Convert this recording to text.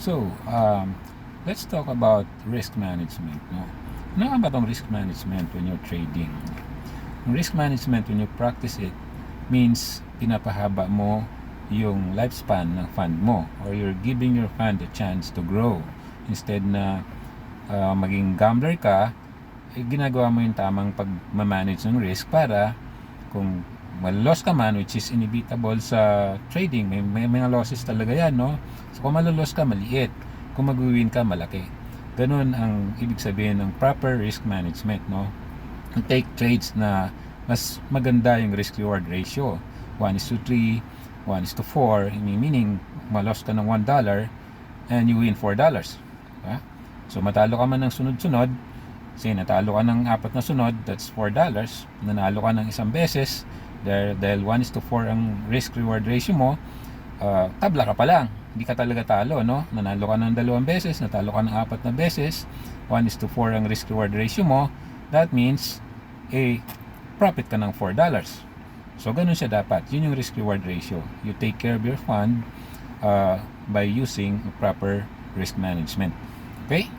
So, let's talk about risk management. No? Ano nga ba itong risk management when you're trading? Risk management, when you practice it, means pinapahaba mo yung lifespan ng fund mo, or you're giving your fund a chance to grow. Instead na maging gambler ka, ginagawa mo yung tamang pag-manage ng risk para kung mal-loss ka man, which is inevitable sa trading, may mga losses talaga yan, no? So kung mal-loss ka, maliit. Kung mag-win ka, malaki. Ganun ang ibig sabihin ng proper risk management, no? Take trades na mas maganda yung risk-reward ratio. 1:3, 1:4, meaning ma-loss ka ng $1 and you win $4. Diba? So matalo ka man ng sunod-sunod, say natalo ka ng 4 na sunod, that's $4. Nanalo ka ng isang beses, dahil 1:4 ang risk-reward ratio mo, tabla ka pa lang. Hindi ka talaga talo, no? Nanalo ka ng 2 beses, natalo ka ng 4 na beses, 1:4 ang risk-reward ratio mo. That means, profit ka ng $4. So, ganun siya dapat. Yun yung risk-reward ratio. You take care of your fund by using proper risk management. Okay?